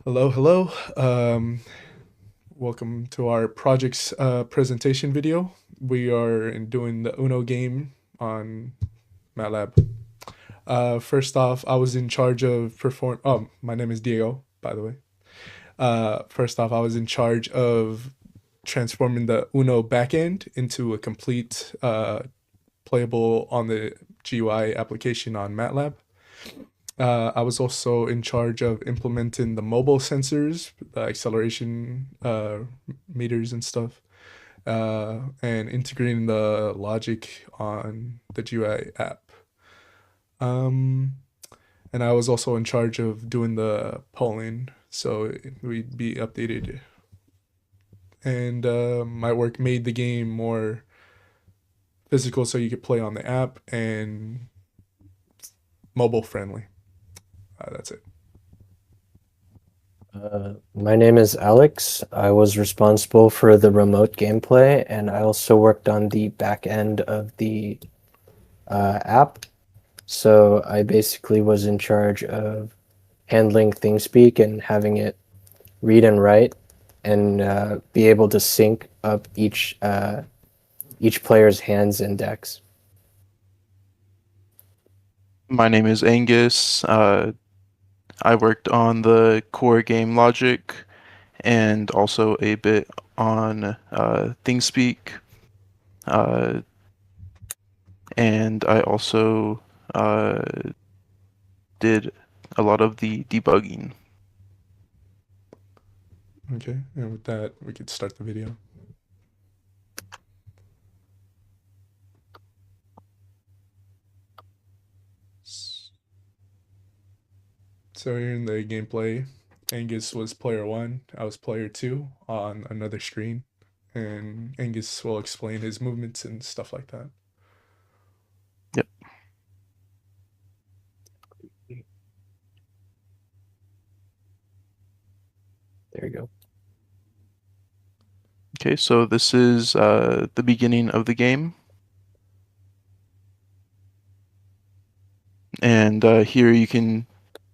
Hello, hello. Welcome to our project's presentation video. We are doing the Uno game on MATLAB. First off, I was in charge of perform. Oh, my name is Diego, by the way. First off, I was in charge of transforming the Uno backend into a complete playable on the GUI application on MATLAB. I was also in charge of implementing the mobile sensors, the acceleration meters and stuff, and integrating the logic on the GUI app. Um, and I was also in charge of doing the polling, so we'd be updated. And my work made the game more physical, so you could play on the app and mobile friendly. That's it. My name is Alex. I was responsible for the remote gameplay, and I also worked on the back end of the app. So I basically was in charge of handling ThingSpeak and having it read and write, and be able to sync up each player's hands and decks. My name is Angus. I worked on the core game logic and also a bit on ThingSpeak. Uh, and I also uh, did a lot of the debugging. Okay, and with that, we could start the video. So here in the gameplay, Angus was player one, I was player two on another screen, and Angus will explain his movements and stuff like that. Yep. There you go. Okay, so this is the beginning of the game. And here you can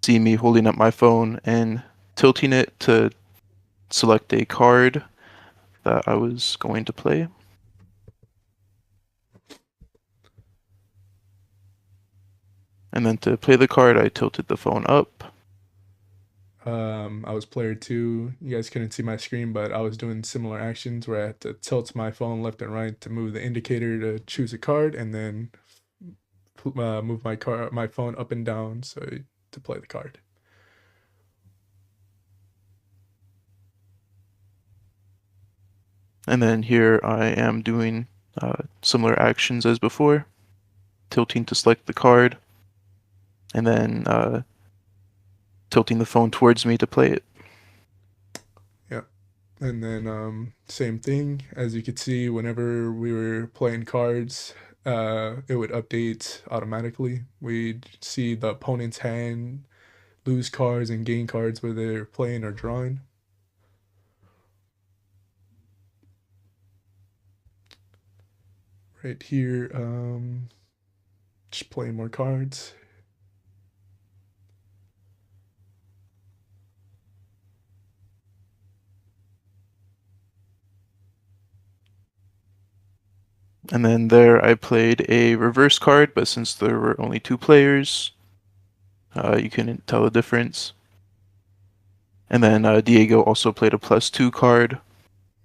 see me holding up my phone and tilting it to select a card that I was going to play. And then to play the card, I tilted the phone up. I was player two. You guys couldn't see my screen, but I was doing similar actions where I had to tilt my phone left and right to move the indicator to choose a card, and then move my phone up and down to play the card. And then here I am doing similar actions as before, tilting to select the card, and then tilting the phone towards me to play it. Yeah. And then same thing, as you could see, whenever we were playing cards, it would update automatically. We'd see the opponent's hand, lose cards and gain cards whether they're playing or drawing. Right here, just playing more cards. And then there I played a reverse card, but since there were only two players, you couldn't tell the difference. And then Diego also played a +2 card,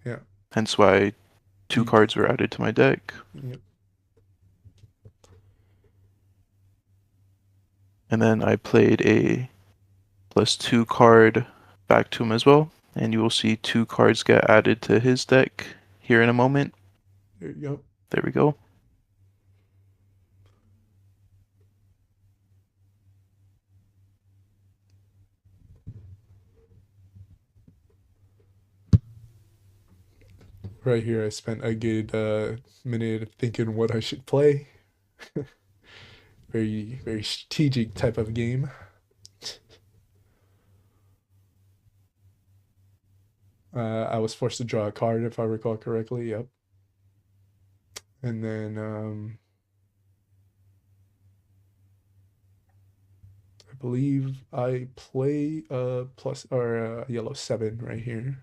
Yeah. hence why two You, cards were added to my deck. yep. And then I played a +2 card back to him as well. And you will see two cards get added to his deck here in a moment. There you go. There we go. Right here, I spent a good minute thinking what I should play. Very, very strategic type of game. I was forced to draw a card if I recall correctly. Yep. And then I believe I play plus or yellow 7 right here.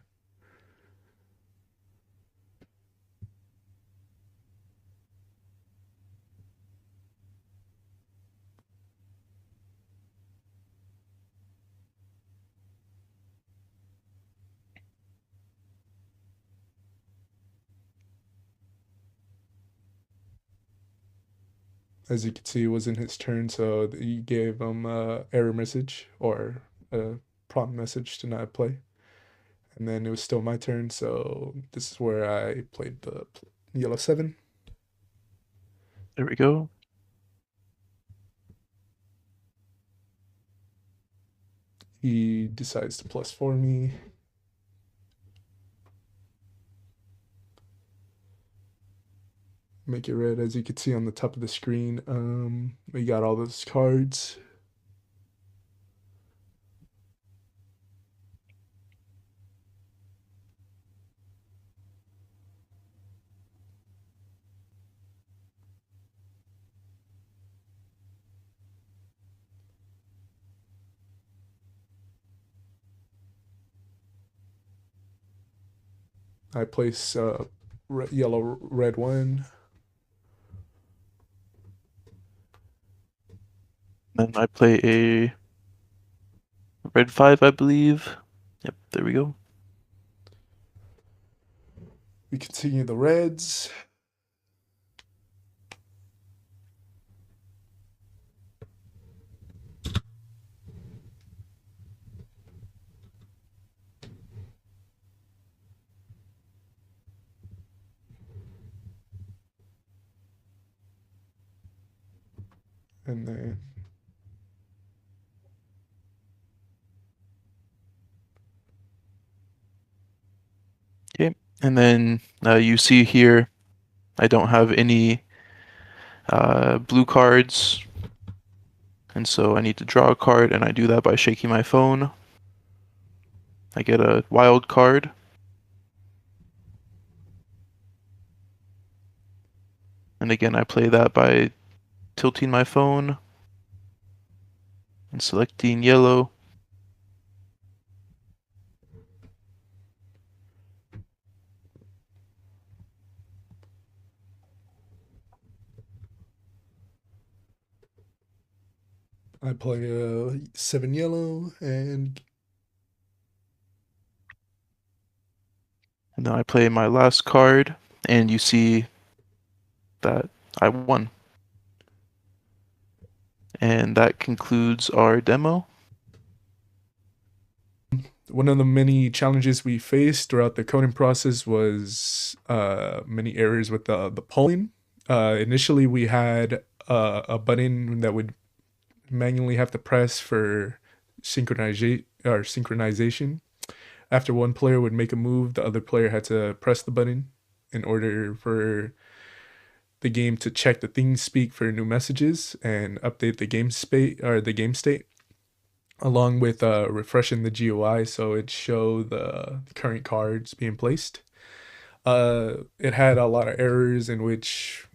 As you can see, it wasn't his turn, so he gave him a error message or a prompt message to not play. And then it was still my turn, so this is where I played the yellow 7. There we go. He decides to plus 4 me. Make it red, as you can see on the top of the screen. We got all those cards. I place yellow red 1. Then I play a red 5, I believe. Yep, there we go. We continue the reds. And then Okay, and then you see here, I don't have any blue cards, and so I need to draw a card, and I do that by shaking my phone. I get a wild card. And again, I play that by tilting my phone and selecting yellow. I play a 7 yellow and And then I play my last card, and you see that I won. And that concludes our demo. one of the many challenges we faced throughout the coding process was many errors with the polling. Initially, we had a button that would manually have to press for synchronization. After one player would make a move, the other player had to press the button in order for the game to check the things speak for new messages and update the game state, along with refreshing the GUI so it show the current cards being placed. It had a lot of errors in which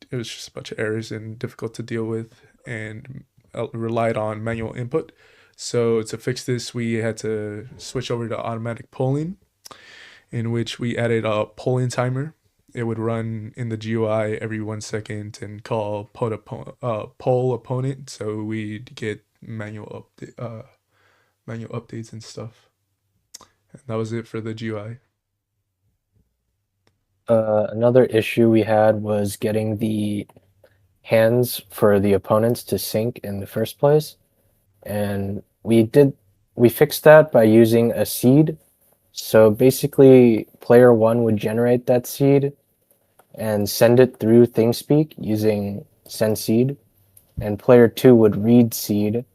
it was just a bunch of errors and difficult to deal with, and relied on manual input. So to fix this, we had to switch over to automatic polling, in which we added a polling timer. It would run in the GUI every 1 second and call poll opponent, so we'd get manual updates and stuff. And that was it for the GUI. Another issue we had was getting the hands for the opponents to sync in the first place. And we fixed that by using a seed. So basically, player 1 would generate that seed and send it through ThingSpeak using send seed, and player 2 would read seed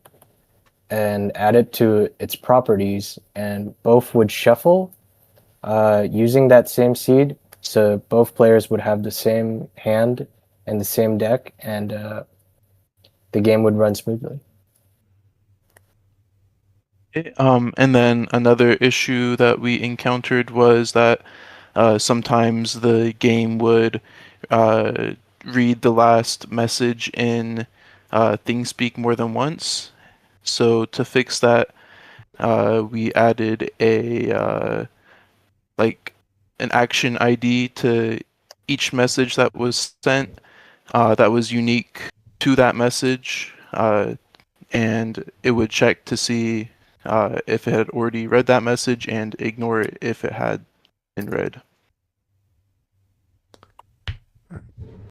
and add it to its properties, and both would shuffle using that same seed. So both players would have the same hand and the same deck, and the game would run smoothly. And then another issue that we encountered was that sometimes the game would read the last message in ThingSpeak more than once. So to fix that, we added like an action ID to each message that was sent that was unique to that message, and it would check to see if it had already read that message and ignore it if it had been read.